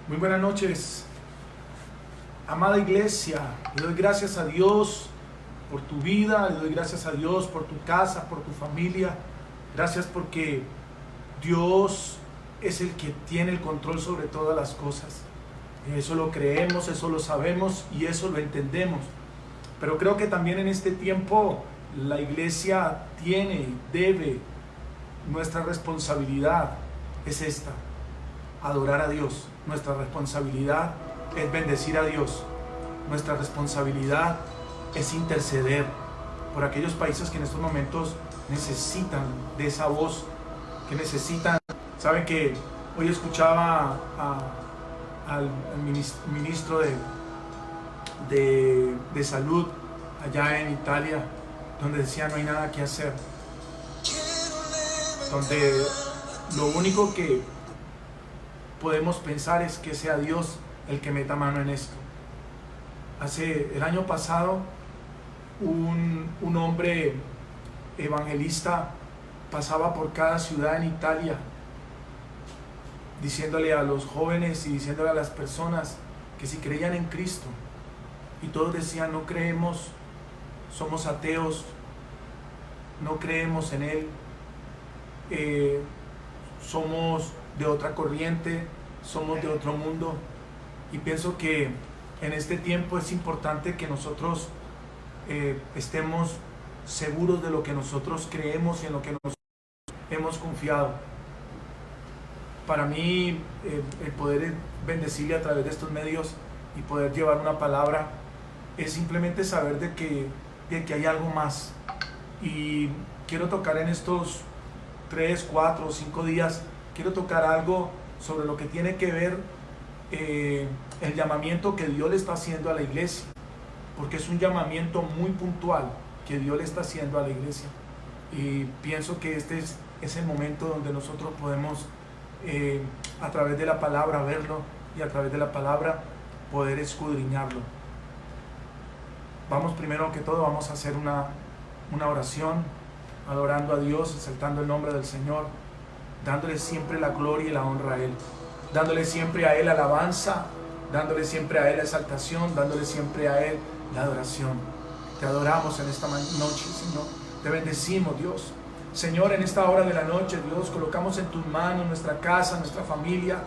Muy buenas noches, amada iglesia. Le doy gracias a Dios por tu vida, le doy gracias a Dios por tu casa, por tu familia. Gracias porque Dios es el que tiene el control sobre todas las cosas. Eso lo creemos, eso lo sabemos y eso lo entendemos. Pero creo que también en este tiempo la iglesia debe, nuestra responsabilidad es esta: adorar a Dios. Nuestra responsabilidad es bendecir a Dios. Nuestra responsabilidad es interceder por aquellos países que en estos momentos necesitan de esa voz, que necesitan. Saben que hoy escuchaba al ministro de salud allá en Italia, donde decía no hay nada que hacer, donde lo único que podemos pensar es que sea Dios el que meta mano en esto. El año pasado un hombre evangelista pasaba por cada ciudad en Italia diciéndole a los jóvenes y diciéndole a las personas que si creían en Cristo, y todos decían no creemos, somos ateos, no creemos en Él, somos de otra corriente, somos de otro mundo. Y pienso que en este tiempo es importante que nosotros estemos seguros de lo que nosotros creemos y en lo que nosotros hemos confiado. Para mí el poder bendecirle a través de estos medios y poder llevar una palabra es simplemente saber de que hay algo más. Y quiero tocar en estos 3, 4 o 5 días, quiero tocar algo sobre lo que tiene que ver el llamamiento que Dios le está haciendo a la iglesia, porque es un llamamiento muy puntual que Dios le está haciendo a la iglesia, y pienso que este es el momento donde nosotros podemos a través de la palabra verlo y a través de la palabra poder escudriñarlo. Primero que todo vamos a hacer una oración, adorando a Dios, exaltando el nombre del Señor, dándole siempre la gloria y la honra a Él, dándole siempre a Él alabanza, dándole siempre a Él exaltación, dándole siempre a Él la adoración. Te adoramos en esta noche, Señor. Te bendecimos, Dios. Señor, en esta hora de la noche, Dios, colocamos en tus manos nuestra casa, nuestra familia,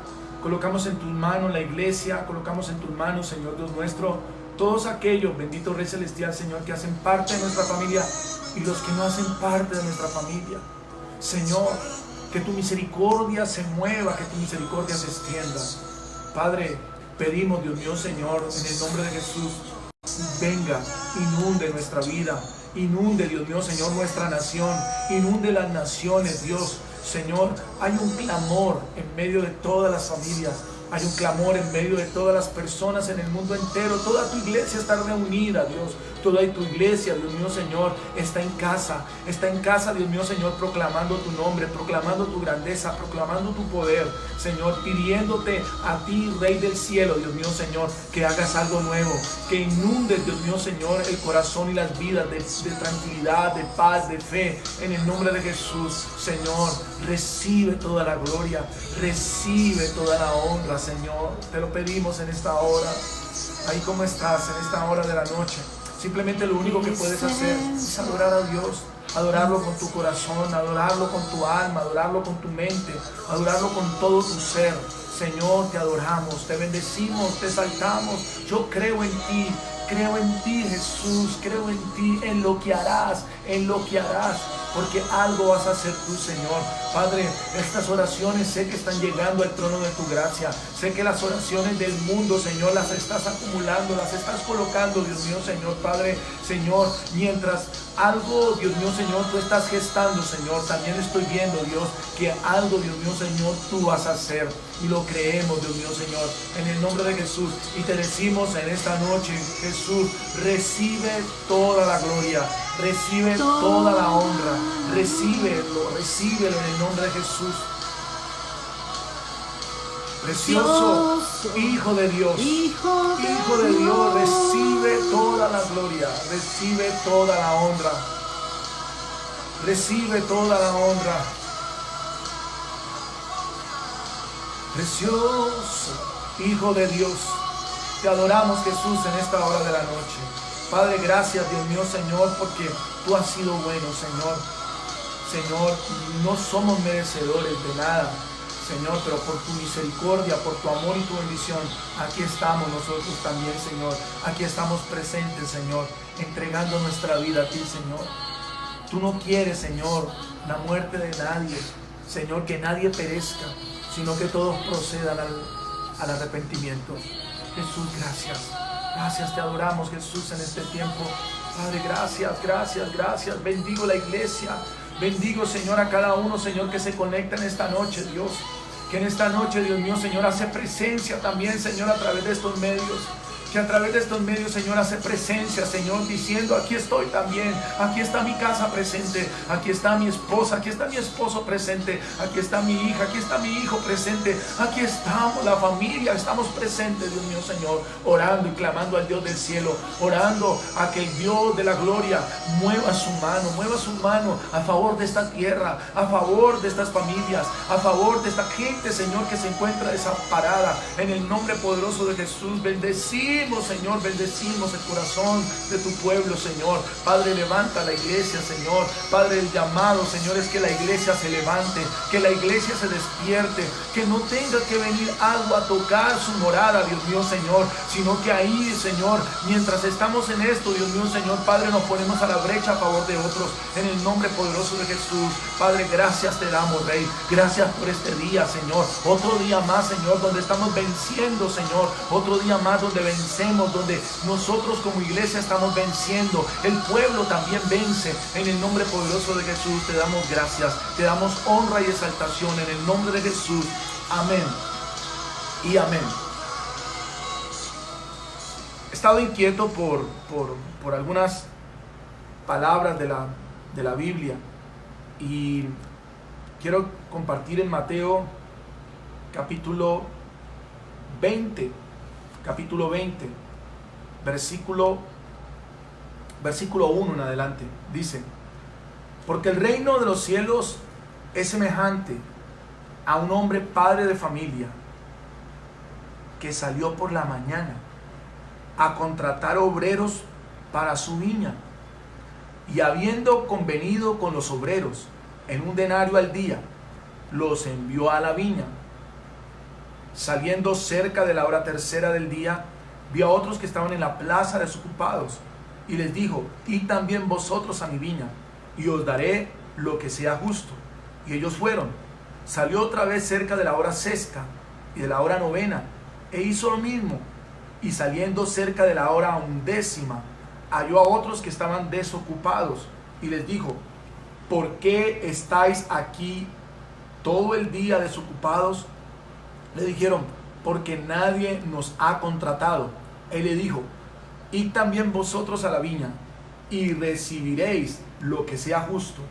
colocamos en tus manos la iglesia, colocamos en tus manos, Señor Dios nuestro, todos aquellos, bendito Rey Celestial, Señor, que hacen parte de nuestra familia y los que no hacen parte de nuestra familia. Señor, que tu misericordia se mueva, que tu misericordia se extienda. Padre, pedimos, Dios mío, Señor, en el nombre de Jesús, venga, inunde nuestra vida, inunde, Dios mío, Señor, nuestra nación, inunde las naciones, Dios. Señor, hay un clamor en medio de todas las familias, hay un clamor en medio de todas las personas en el mundo entero. Toda tu iglesia está reunida, Dios. Toda tu iglesia, Dios mío, Señor, está en casa, Dios mío, Señor, proclamando tu nombre, proclamando tu grandeza, proclamando tu poder, Señor, pidiéndote a ti, Rey del cielo, Dios mío, Señor, que hagas algo nuevo, que inundes, Dios mío, Señor, el corazón y las vidas de tranquilidad, de paz, de fe, en el nombre de Jesús. Señor, recibe toda la gloria, recibe toda la honra, Señor, te lo pedimos en esta hora. Ahí como estás, en esta hora de la noche, simplemente lo único que puedes hacer es adorar a Dios, adorarlo con tu corazón, adorarlo con tu alma, adorarlo con tu mente, adorarlo con todo tu ser. Señor, te adoramos, te bendecimos, te exaltamos. Yo creo en ti, Jesús, creo en ti, en lo que harás, porque algo vas a hacer tú, Señor. Padre, estas oraciones sé que están llegando al trono de tu gracia. Sé que las oraciones del mundo, Señor, las estás acumulando, las estás colocando, Dios mío, Señor, Padre, Señor, mientras algo, Dios mío, Señor, tú estás gestando, Señor, también estoy viendo, Dios, que algo, Dios mío, Señor, tú vas a hacer, y lo creemos, Dios mío, Señor, en el nombre de Jesús. Y te decimos en esta noche, Jesús, recibe toda la gloria, recibe toda la honra, recíbelo en el nombre de Jesús. Precioso Hijo de Dios, Hijo de Dios, recibe toda la gloria, recibe toda la honra, recibe toda la honra. Precioso Hijo de Dios. Te adoramos, Jesús, en esta hora de la noche. Padre, gracias, Dios mío, Señor, porque tú has sido bueno, Señor. Señor, no somos merecedores de nada, Señor, pero por tu misericordia, por tu amor y tu bendición, aquí estamos nosotros también, Señor. Aquí estamos presentes, Señor, entregando nuestra vida a ti, Señor. Tú no quieres, Señor, la muerte de nadie, Señor, que nadie perezca, sino que todos procedan al arrepentimiento. Jesús, gracias. Gracias, te adoramos, Jesús, en este tiempo. Padre, gracias, gracias, gracias. Bendigo la iglesia. Bendigo, Señor, a cada uno, Señor, que se conecta en esta noche, Dios. Que en esta noche, Dios mío, Señor, hace presencia también, Señor, a través de estos medios. Que a través de estos medios, Señor, hace presencia, Señor, diciendo: aquí estoy también, aquí está mi casa presente, aquí está mi esposa, aquí está mi esposo presente, aquí está mi hija, aquí está mi hijo presente, aquí estamos, la familia, estamos presentes, Dios mío, Señor, orando y clamando al Dios del cielo, orando a que el Dios de la gloria mueva su mano a favor de esta tierra, a favor de estas familias, a favor de esta gente, Señor, que se encuentra desamparada. En el nombre poderoso de Jesús, Señor, bendecimos el corazón de tu pueblo, Señor. Padre, levanta la iglesia, Señor. Padre, el llamado, Señor, es que la iglesia se levante, que la iglesia se despierte, que no tenga que venir algo a tocar su morada, Dios mío, Señor, sino que ahí, Señor, mientras estamos en esto, Dios mío, Señor, Padre, nos ponemos a la brecha a favor de otros, en el nombre poderoso de Jesús. Padre, gracias te damos, Rey. Gracias por este día, Señor. Otro día más, Señor, donde estamos venciendo, Señor. Otro día más donde vencemos, donde nosotros como iglesia estamos venciendo. El pueblo también vence. En el nombre poderoso de Jesús te damos gracias, te damos honra y exaltación en el nombre de Jesús. Amén y amén. He estado inquieto por algunas palabras de la Biblia y quiero compartir en Mateo capítulo 20, versículo 1 en adelante. Dice: porque el reino de los cielos es semejante a un hombre padre de familia que salió por la mañana a contratar obreros para su viña, y habiendo convenido con los obreros en un denario al día, los envió a la viña. Saliendo cerca de la hora tercera del día, vio a otros que estaban en la plaza desocupados, y les dijo: id también vosotros a mi viña, y os daré lo que sea justo. Y ellos fueron. Salió otra vez cerca de la hora sexta y de la hora novena, e hizo lo mismo. Y saliendo cerca de la hora undécima, halló a otros que estaban desocupados, y les dijo: ¿por qué estáis aquí todo el día desocupados? Le dijeron: porque nadie nos ha contratado. Él le dijo: id también vosotros a la viña, y recibiréis lo que sea justo.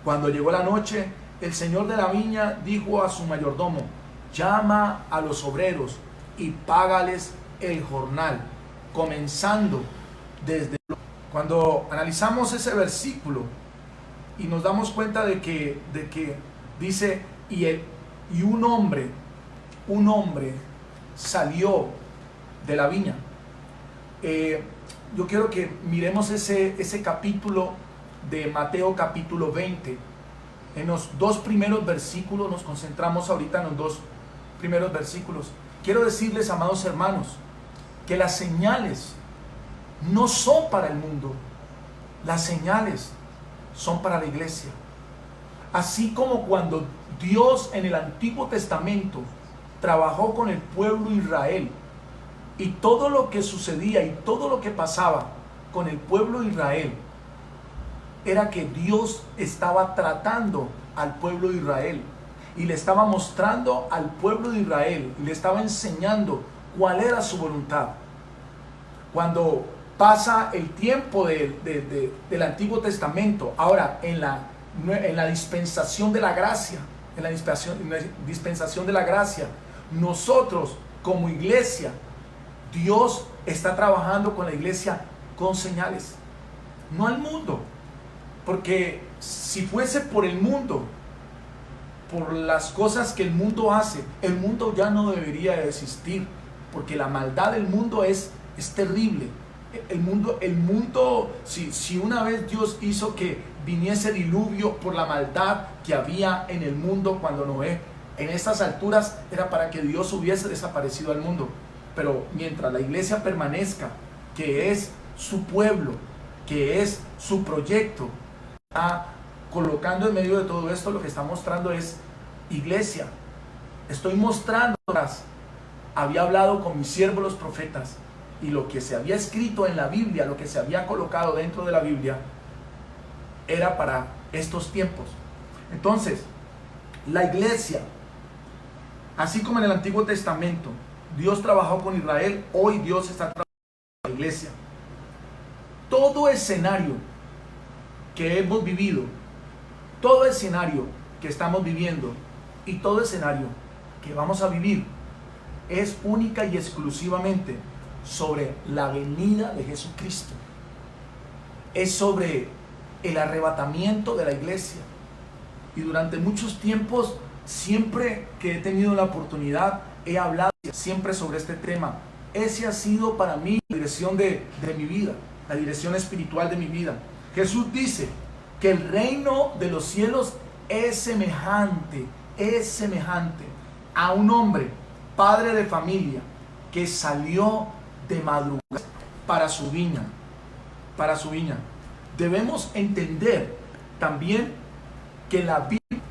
Cuando llegó la noche, el señor de la viña dijo a su mayordomo: llama a los obreros y págales el jornal, comenzando desde... Cuando analizamos ese versículo y nos damos cuenta de que dice: y un hombre salió de la viña. Yo quiero que miremos ese capítulo de Mateo capítulo 20. En los dos primeros versículos, nos concentramos ahorita en los dos primeros versículos. Quiero decirles, amados hermanos, que las señales no son para el mundo, las señales son para la iglesia. Así como cuando Dios en el Antiguo Testamento trabajó con el pueblo de Israel, y todo lo que sucedía y todo lo que pasaba con el pueblo de Israel era que Dios estaba tratando al pueblo de Israel y le estaba mostrando al pueblo de Israel y le estaba enseñando cuál era su voluntad. Cuando pasa el tiempo del Antiguo Testamento, ahora en la dispensación de la gracia, dispensación de la gracia, nosotros como iglesia, Dios está trabajando con la iglesia con señales, no al mundo, porque si fuese por el mundo, por las cosas que el mundo hace, el mundo ya no debería de existir. porque la maldad del mundo es terrible. El mundo, si una vez Dios hizo que viniese diluvio por la maldad que había en el mundo cuando Noé, en estas alturas era para que Dios hubiese desaparecido al mundo. Pero mientras la iglesia permanezca, que es su pueblo, que es su proyecto, está colocando en medio de todo esto, lo que está mostrando es: iglesia, estoy mostrando, había hablado con mis siervos los profetas, y lo que se había escrito en la Biblia, lo que se había colocado dentro de la Biblia, era para estos tiempos. Entonces, la iglesia, así como en el Antiguo Testamento Dios trabajó con Israel, hoy Dios está trabajando con la iglesia. Todo escenario que hemos vivido, todo escenario que estamos viviendo y todo escenario que vamos a vivir es única y exclusivamente sobre la venida de Jesucristo. Es sobre el arrebatamiento de la iglesia. Y durante muchos tiempos, siempre que he tenido la oportunidad, he hablado siempre sobre este tema. Ese ha sido para mí la dirección de mi vida, la dirección espiritual de mi vida. Jesús dice que el reino de los cielos es semejante a un hombre, padre de familia, que salió de madrugada para su viña. Debemos entender también que la Biblia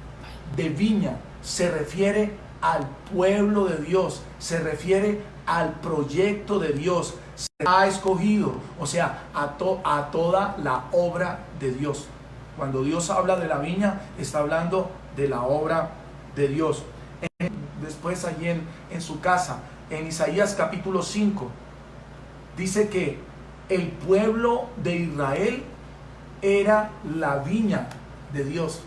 de viña se refiere al pueblo de Dios, se refiere al proyecto de Dios, se ha escogido, o sea, a toda la obra de Dios. Cuando Dios habla de la viña, está hablando de la obra de Dios. Después allí en su casa, en Isaías capítulo 5, dice que el pueblo de Israel era la viña de Dios.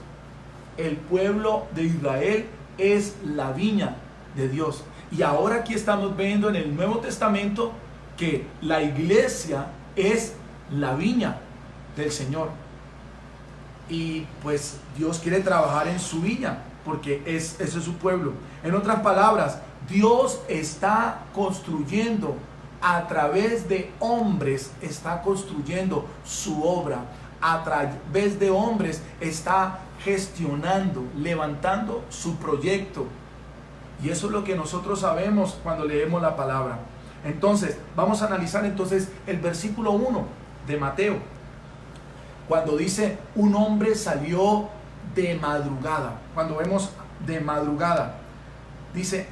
El pueblo de Israel es la viña de Dios. Y ahora aquí estamos viendo en el Nuevo Testamento que la iglesia es la viña del Señor. Y pues Dios quiere trabajar en su viña, porque ese es su pueblo. En otras palabras, Dios está construyendo a través de hombres, está construyendo su obra. A través de hombres está gestionando, levantando su proyecto. Y eso es lo que nosotros sabemos cuando leemos la palabra. Entonces, vamos a analizar entonces el versículo 1 de Mateo. Cuando dice, un hombre salió de madrugada. Cuando vemos de madrugada, dice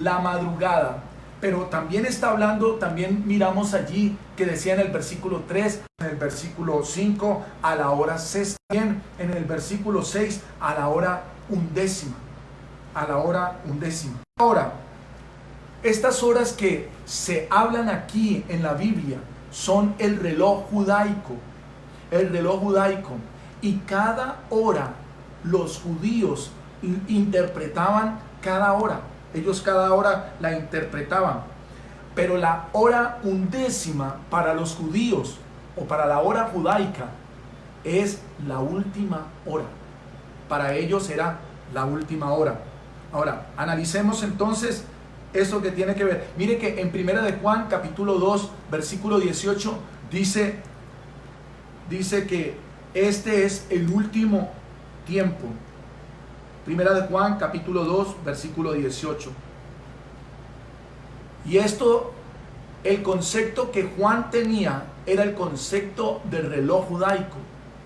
la madrugada. Pero también está hablando, también miramos allí que decía en el versículo 3, en el versículo 5, a la hora sexta, también en el versículo 6, a la hora undécima. A la hora undécima. Ahora, estas horas que se hablan aquí en la Biblia son el reloj judaico. El reloj judaico. Y cada hora los judíos interpretaban cada hora. Ellos cada hora la interpretaban. Pero la hora undécima para los judíos o para la hora judaica es la última hora. Para ellos era la última hora. Ahora, analicemos entonces eso que tiene que ver. Mire que en 1 de Juan capítulo 2 versículo 18 dice que este es el último tiempo. 1 de Juan capítulo 2 versículo 18. Y esto, el concepto que Juan tenía era el concepto del reloj judaico,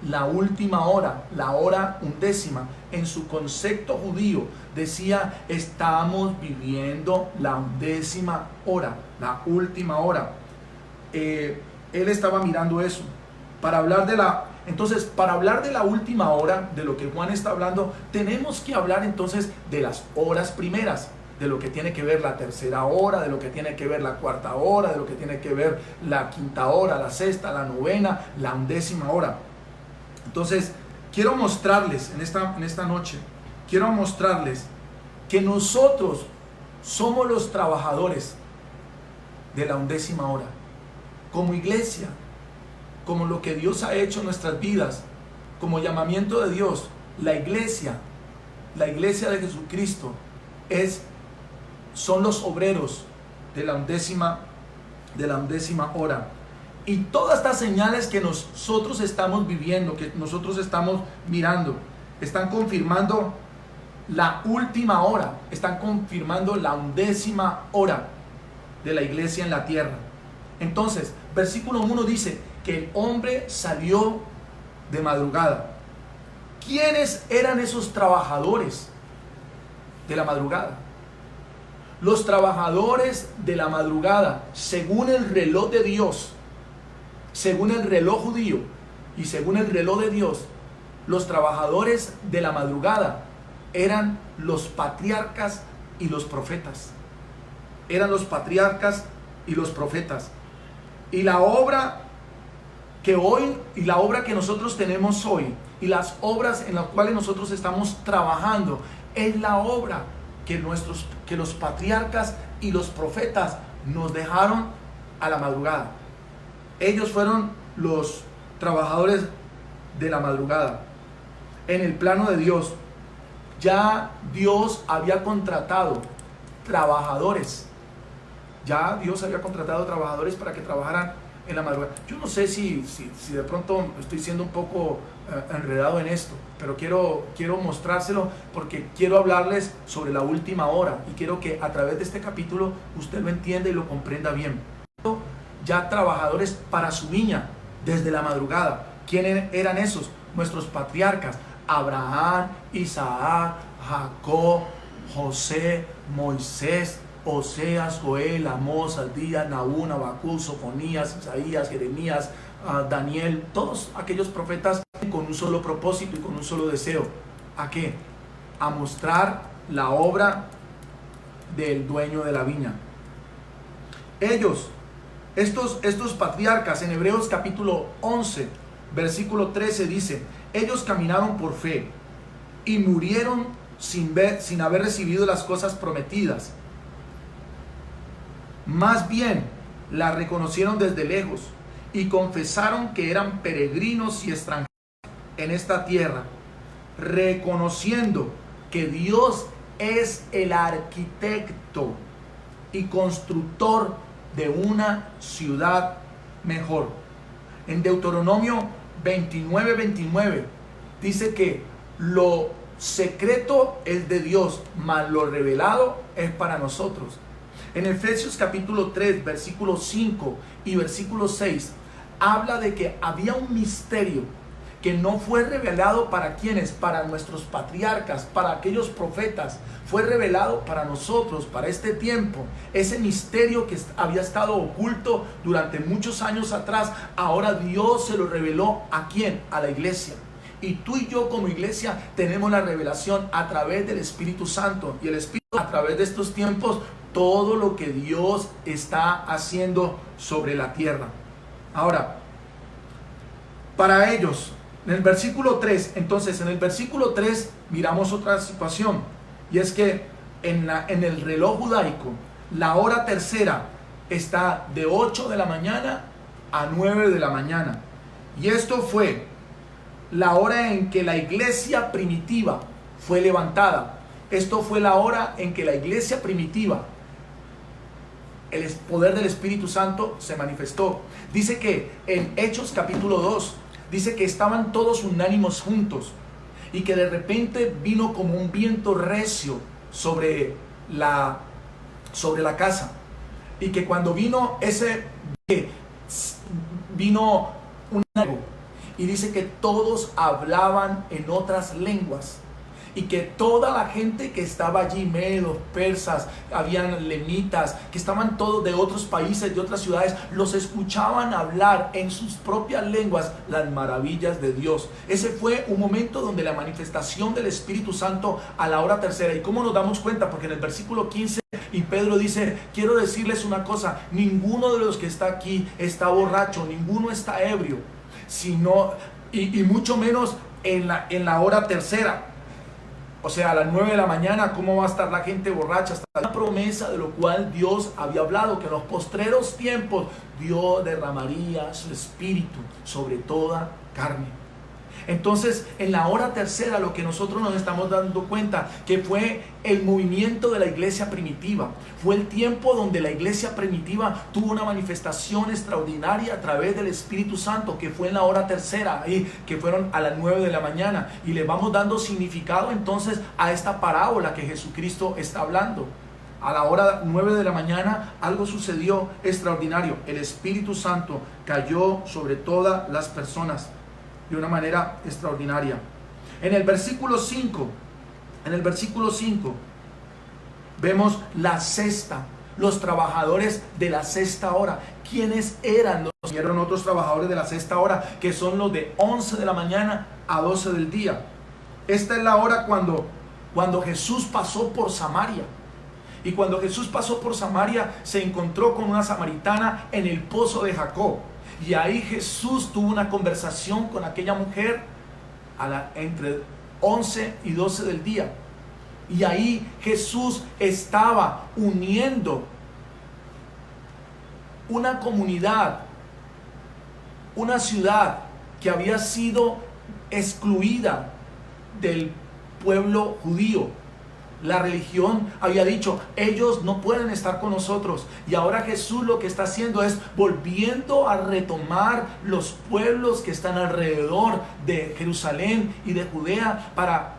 la última hora, la hora undécima. En su concepto judío decía, estamos viviendo la undécima hora, la última hora. Él estaba mirando eso. Entonces, para hablar de la última hora, de lo que Juan está hablando, tenemos que hablar entonces de las horas primeras, de lo que tiene que ver la tercera hora, de lo que tiene que ver la cuarta hora, de lo que tiene que ver la quinta hora, la sexta, la novena, la undécima hora. Entonces, quiero mostrarles en esta noche, quiero mostrarles que nosotros somos los trabajadores de la undécima hora, como iglesia, como lo que Dios ha hecho en nuestras vidas, como llamamiento de Dios. La iglesia de Jesucristo son los obreros de la undécima hora. Y todas estas señales que nosotros estamos viviendo, que nosotros estamos mirando, están confirmando la última hora, están confirmando la 11ª hora de la iglesia en la tierra. Entonces, versículo 1 dice que el hombre salió de madrugada. ¿Quiénes eran esos trabajadores de la madrugada? Los trabajadores de la madrugada, según el reloj de Dios, según el reloj judío y según el reloj de Dios, los trabajadores de la madrugada eran los patriarcas y los profetas. Eran los patriarcas y los profetas. Y la obra que hoy, y la obra que nosotros tenemos hoy, y las obras en las cuales nosotros estamos trabajando, es la obra que los patriarcas y los profetas nos dejaron a la madrugada. Ellos fueron los trabajadores de la madrugada. En el plano de Dios, ya Dios había contratado trabajadores. Ya Dios había contratado trabajadores para que trabajaran en la madrugada. Yo no sé si de pronto estoy siendo un poco enredado en esto, pero quiero mostrárselo porque quiero hablarles sobre la última hora y quiero que a través de este capítulo usted lo entienda y lo comprenda bien. Ya trabajadores para su viña desde la madrugada. ¿Quiénes eran esos? Nuestros patriarcas: Abraham, Isaac, Jacob, José, Moisés, Oseas, Joel, Amós, Abdías, Nahum, Habacuc, Sofonías, Isaías, Jeremías, Daniel, todos aquellos profetas con un solo propósito y con un solo deseo. ¿A qué? A mostrar la obra del dueño de la viña. Ellos, estos patriarcas, en Hebreos capítulo 11, versículo 13 dice: ellos caminaron por fe y murieron sin haber recibido las cosas prometidas. Más bien, la reconocieron desde lejos y confesaron que eran peregrinos y extranjeros en esta tierra, reconociendo que Dios es el arquitecto y constructor de una ciudad mejor. En Deuteronomio 29:29 dice que lo secreto es de Dios, mas lo revelado es para nosotros. En Efesios capítulo 3, versículo 5 y versículo 6, habla de que había un misterio que no fue revelado para quienes, para nuestros patriarcas, para aquellos profetas, fue revelado para nosotros, para este tiempo. Ese misterio que había estado oculto durante muchos años atrás, ahora Dios se lo reveló ¿a quién? A la iglesia. Y tú y yo como iglesia tenemos la revelación a través del Espíritu Santo. Y el Espíritu, a través de estos tiempos, todo lo que Dios está haciendo sobre la tierra. Ahora, para ellos, en el versículo 3, entonces en el versículo 3 miramos otra situación. Y es que en el reloj judaico, la hora tercera está de 8 de la mañana a 9 de la mañana. Y esto fue la hora en que la iglesia primitiva fue levantada. Esto fue la hora en que la iglesia primitiva, el poder del Espíritu Santo se manifestó. Dice que en Hechos capítulo 2, dice que estaban todos unánimes juntos y que de repente vino como un viento recio sobre la casa, y que cuando vino vino un algo, y dice que todos hablaban en otras lenguas, y que toda la gente que estaba allí, medos, persas, habían lemitas, que estaban todos de otros países, de otras ciudades, los escuchaban hablar en sus propias lenguas las maravillas de Dios. Ese fue un momento donde la manifestación del Espíritu Santo a la hora tercera. ¿Y cómo nos damos cuenta? Porque en el versículo 15, y Pedro dice: quiero decirles una cosa, ninguno de los que está aquí está borracho, ninguno está ebrio, sino, y mucho menos en la hora tercera. O sea, a las 9 de la mañana, ¿cómo va a estar la gente borracha? Hasta la promesa de lo cual Dios había hablado, que en los postreros tiempos Dios derramaría su espíritu sobre toda carne. Entonces, en la hora tercera, lo que nosotros nos estamos dando cuenta, que fue el movimiento de la iglesia primitiva, fue el tiempo donde la iglesia primitiva tuvo una manifestación extraordinaria a través del Espíritu Santo, que fue en la hora tercera, que fueron a las 9 de la mañana, y le vamos dando significado entonces a esta parábola que Jesucristo está hablando. A la hora 9 de la mañana algo sucedió extraordinario. El Espíritu Santo cayó sobre todas las personas de una manera extraordinaria. En el versículo 5 vemos la sexta, los trabajadores de la sexta hora. ¿Quiénes eran? Eran otros trabajadores de la sexta hora, que son los de 11 de la mañana a 12 del día. Esta es la hora cuando Jesús pasó por Samaria. Y cuando Jesús pasó por Samaria, se encontró con una samaritana en el pozo de Jacob. Y ahí Jesús tuvo una conversación con aquella mujer entre 11 y 12 del día. Y ahí Jesús estaba uniendo una comunidad, una ciudad que había sido excluida del pueblo judío. La religión había dicho, ellos no pueden estar con nosotros. Y ahora Jesús lo que está haciendo es volviendo a retomar los pueblos que están alrededor de Jerusalén y de Judea para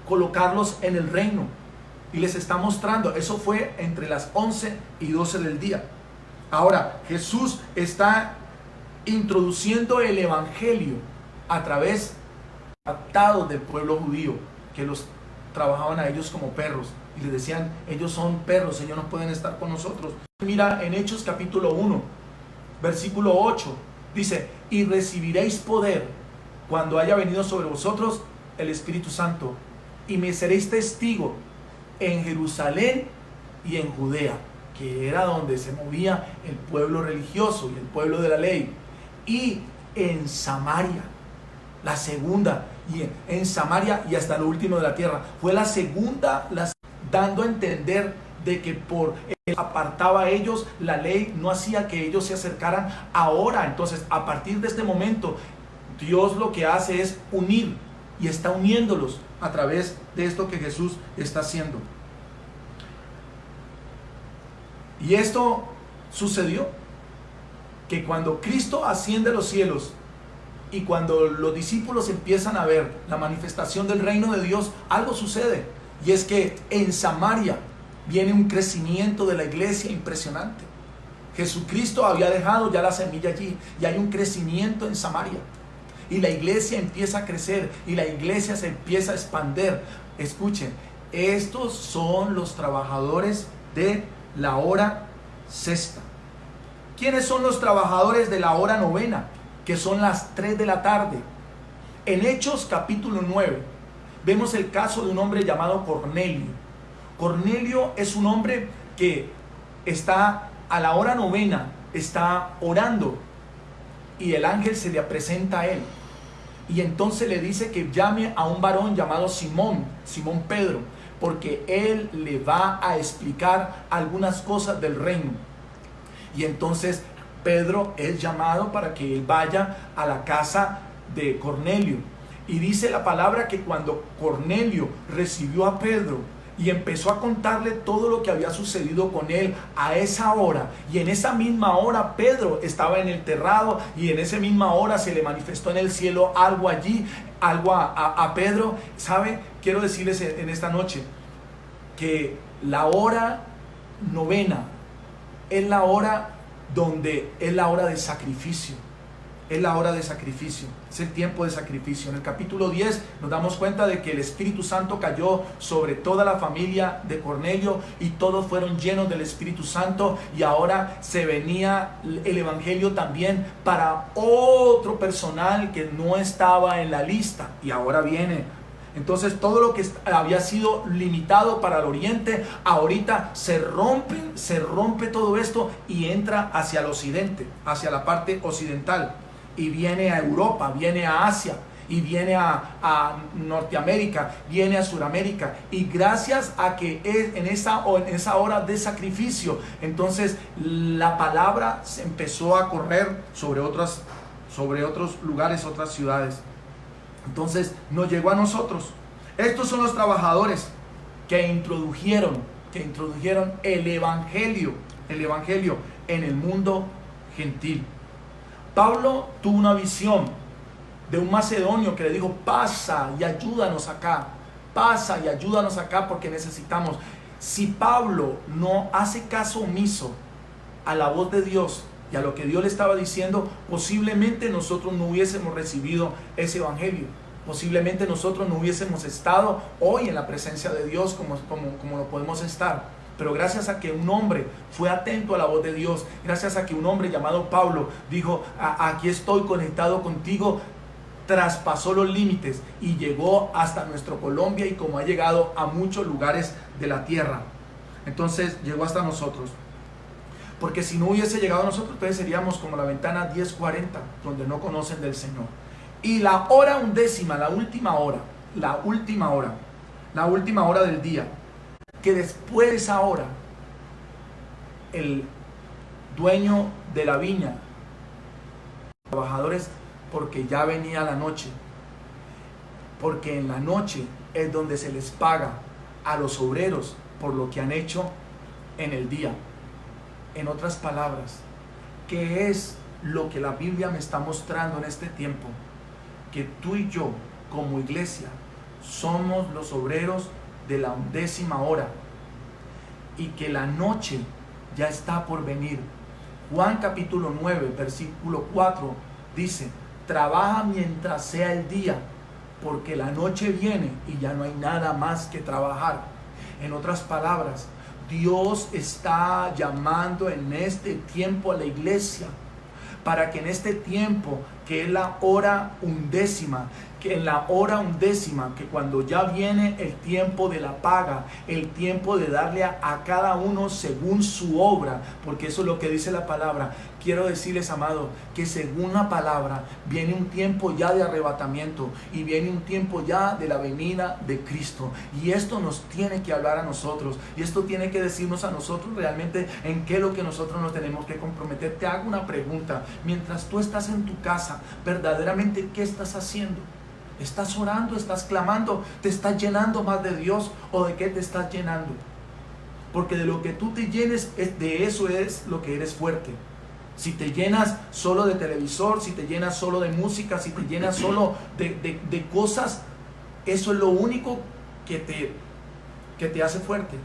colocarlos en el reino. Y les está mostrando, eso fue entre las 11 y 12 del día. Ahora Jesús está introduciendo el evangelio a través adaptados del pueblo judío, que los trabajaban a ellos como perros y les decían, ellos son perros, ellos no pueden estar con nosotros. Mira en Hechos capítulo 1 versículo 8, dice, y recibiréis poder cuando haya venido sobre vosotros el Espíritu Santo, y me seréis testigo en Jerusalén y en Judea, que era donde se movía el pueblo religioso y el pueblo de la ley, y en Samaria, la segunda, y en Samaria y hasta lo último de la tierra. Fue la segunda, dando a entender de que por apartaba a ellos, la ley no hacía que ellos se acercaran. Ahora, entonces, a partir de este momento, Dios lo que hace es unir, y está uniéndolos a través de esto que Jesús está haciendo. Y esto sucedió, que cuando Cristo asciende a los cielos, y cuando los discípulos empiezan a ver la manifestación del reino de Dios, algo sucede. Y es que en Samaria viene un crecimiento de la iglesia impresionante. Jesucristo había dejado ya la semilla allí y hay un crecimiento en Samaria. Y la iglesia empieza a crecer y la iglesia se empieza a expandir. Escuchen, estos son los trabajadores de la hora sexta. ¿Quiénes son los trabajadores de la hora novena? Que son las 3 de la tarde. En Hechos capítulo 9 vemos el caso de un hombre llamado Cornelio. Cornelio es un hombre que está a la hora novena, está orando, y el ángel se le presenta a él, y entonces le dice que llame a un varón llamado Simón Pedro, porque él le va a explicar algunas cosas del reino. Y entonces Pedro es llamado para que él vaya a la casa de Cornelio. Y dice la palabra que cuando Cornelio recibió a Pedro y empezó a contarle todo lo que había sucedido con él a esa hora, y en esa misma hora Pedro estaba en el terrado, y en esa misma hora se le manifestó en el cielo algo allí, algo a Pedro. ¿Sabe? Quiero decirles en esta noche que la hora novena es la hora donde es la hora de sacrificio. Es la hora de sacrificio, es el tiempo de sacrificio. En el capítulo 10 nos damos cuenta de que el Espíritu Santo cayó sobre toda la familia de Cornelio y todos fueron llenos del Espíritu Santo, y ahora se venía el evangelio también para otro personal que no estaba en la lista, y ahora viene. Entonces todo lo que había sido limitado para el oriente, ahorita se rompe todo esto y entra hacia el occidente, hacia la parte occidental, y viene a Europa, viene a Asia, y viene a Norteamérica, viene a Sudamérica. Y gracias a que en esa hora de sacrificio, entonces la palabra se empezó a correr sobre otros lugares, otras ciudades. Entonces nos llegó a nosotros. Estos son los trabajadores que introdujeron el evangelio en el mundo gentil. Pablo tuvo una visión de un macedonio que le dijo: pasa y ayúdanos acá, porque necesitamos. Si Pablo no hace caso omiso a la voz de Dios y a lo que Dios le estaba diciendo, posiblemente nosotros no hubiésemos recibido ese evangelio. Posiblemente nosotros no hubiésemos estado hoy en la presencia de Dios como lo podemos estar. Pero gracias a que un hombre fue atento a la voz de Dios, gracias a que un hombre llamado Pablo dijo: aquí estoy conectado contigo, traspasó los límites y llegó hasta nuestro Colombia, y como ha llegado a muchos lugares de la tierra. Entonces llegó hasta nosotros. Porque si no hubiese llegado a nosotros, entonces seríamos como la ventana 1040, donde no conocen del Señor. Y la hora undécima, la última hora del día, que después de esa hora, el dueño de la viña, los trabajadores, porque ya venía la noche, porque en la noche es donde se les paga a los obreros por lo que han hecho en el día. En otras palabras, ¿qué es lo que la Biblia me está mostrando en este tiempo? Que tú y yo, como iglesia, somos los obreros de la 11ª hora, y que la noche ya está por venir. Juan capítulo 9, versículo 4 dice: trabaja mientras sea el día, porque la noche viene y ya no hay nada más que trabajar. En otras palabras, Dios está llamando en este tiempo a la iglesia, para que en este tiempo, que es la hora undécima, que cuando ya viene el tiempo de la paga, el tiempo de darle a cada uno según su obra, porque eso es lo que dice la palabra. Quiero decirles, amados, que según la palabra viene un tiempo ya de arrebatamiento, y viene un tiempo ya de la venida de Cristo, y esto nos tiene que hablar a nosotros, y esto tiene que decirnos a nosotros realmente en qué es lo que nosotros nos tenemos que comprometer. Te hago una pregunta: mientras tú estás en tu casa, verdaderamente, ¿qué estás haciendo? ¿Estás orando? ¿Estás clamando? ¿Te estás llenando más de Dios? ¿O de qué te estás llenando? Porque de lo que tú te llenes, de eso es lo que eres fuerte. Si te llenas solo de televisor, si te llenas solo de música, si te llenas solo de cosas, eso es lo único que te hace fuerte.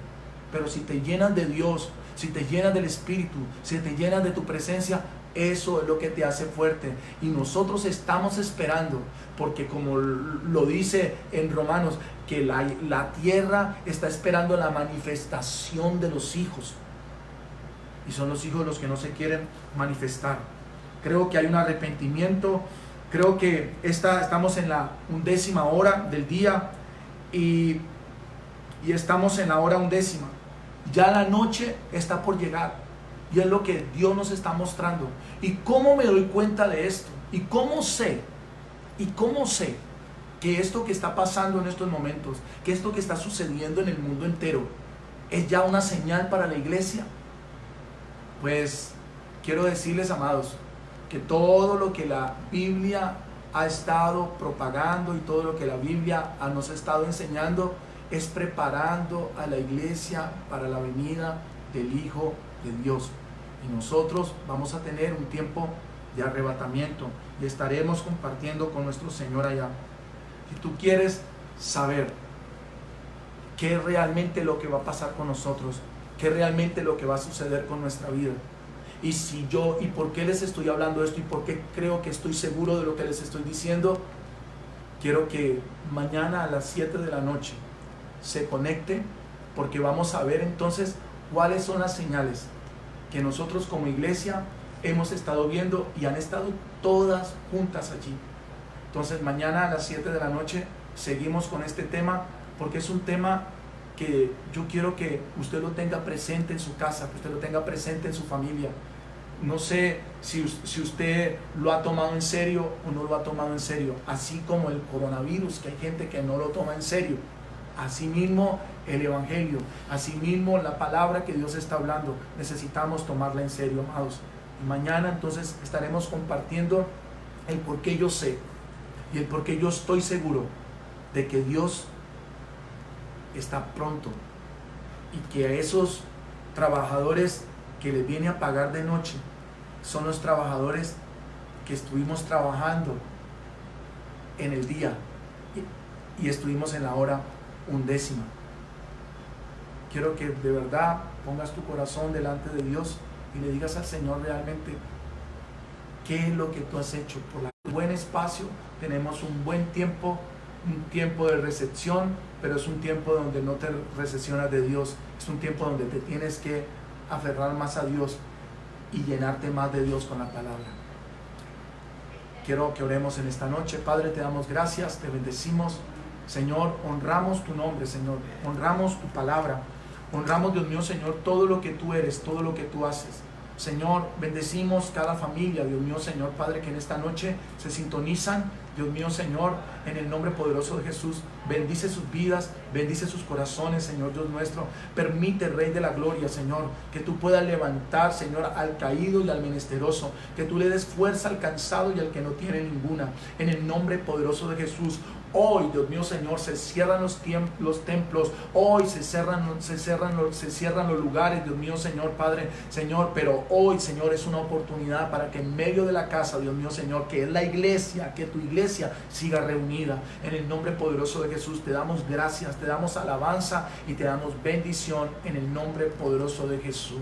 Pero si te llenas de Dios, si te llenas del Espíritu, si te llenas de tu presencia, eso es lo que te hace fuerte. Y nosotros estamos esperando, porque como lo dice en Romanos, que la tierra está esperando la manifestación de los hijos. Y son los hijos los que no se quieren manifestar. Creo que hay un arrepentimiento. Creo que estamos en la 11ª hora del día, y estamos en la hora 11ª. Ya la noche está por llegar. Y es lo que Dios nos está mostrando. ¿Y cómo me doy cuenta de esto? ¿Y cómo sé que esto que está pasando en estos momentos, que esto que está sucediendo en el mundo entero, es ya una señal para la iglesia? Pues quiero decirles, amados, que todo lo que la Biblia ha estado propagando y todo lo que la Biblia nos ha estado enseñando es preparando a la iglesia para la venida del Hijo de Dios. Y nosotros vamos a tener un tiempo de arrebatamiento y estaremos compartiendo con nuestro Señor allá. Si tú quieres saber qué es realmente lo que va a pasar con nosotros, qué es realmente lo que va a suceder con nuestra vida, y por qué les estoy hablando esto, y por qué creo que estoy seguro de lo que les estoy diciendo, quiero que mañana a las 7 de la noche se conecte, porque vamos a ver entonces cuáles son las señales que nosotros como iglesia hemos estado viendo, y han estado todas juntas allí. Entonces mañana a las 7 de la noche seguimos con este tema, porque es un tema que yo quiero que usted lo tenga presente en su casa, que usted lo tenga presente en su familia. No sé si usted lo ha tomado en serio o no lo ha tomado en serio, así como el coronavirus, que hay gente que no lo toma en serio. Asimismo el evangelio, asimismo la palabra que Dios está hablando, necesitamos tomarla en serio, amados. Y mañana entonces estaremos compartiendo el por qué yo sé y el porque yo estoy seguro de que Dios está pronto y que a esos trabajadores que les viene a pagar de noche son los trabajadores que estuvimos trabajando en el día y estuvimos en la hora 11. Quiero que de verdad pongas tu corazón delante de Dios y le digas al Señor realmente qué es lo que tú has hecho. Por un buen espacio, tenemos un buen tiempo, un tiempo de recepción, pero es un tiempo donde no te recesionas de Dios, es un tiempo donde te tienes que aferrar más a Dios y llenarte más de Dios con la palabra. Quiero que oremos en esta noche. Padre, te damos gracias, te bendecimos. Señor, honramos tu nombre, Señor, honramos tu palabra, honramos, Dios mío, Señor, todo lo que tú eres, todo lo que tú haces. Señor, bendecimos cada familia, Dios mío, Señor, Padre, que en esta noche se sintonizan, Dios mío, Señor, en el nombre poderoso de Jesús. Bendice sus vidas, bendice sus corazones, Señor Dios nuestro. Permite, Rey de la Gloria, Señor, que tú puedas levantar, Señor, al caído y al menesteroso, que tú le des fuerza al cansado y al que no tiene ninguna, en el nombre poderoso de Jesús. Hoy, Dios mío, Señor, se cierran los templos, hoy se cierran los lugares, Dios mío, Señor, Padre, Señor, pero hoy, Señor, es una oportunidad para que en medio de la casa, Dios mío, Señor, que es la iglesia, que tu iglesia siga reunida. En el nombre poderoso de Jesús te damos gracias, te damos alabanza y te damos bendición en el nombre poderoso de Jesús.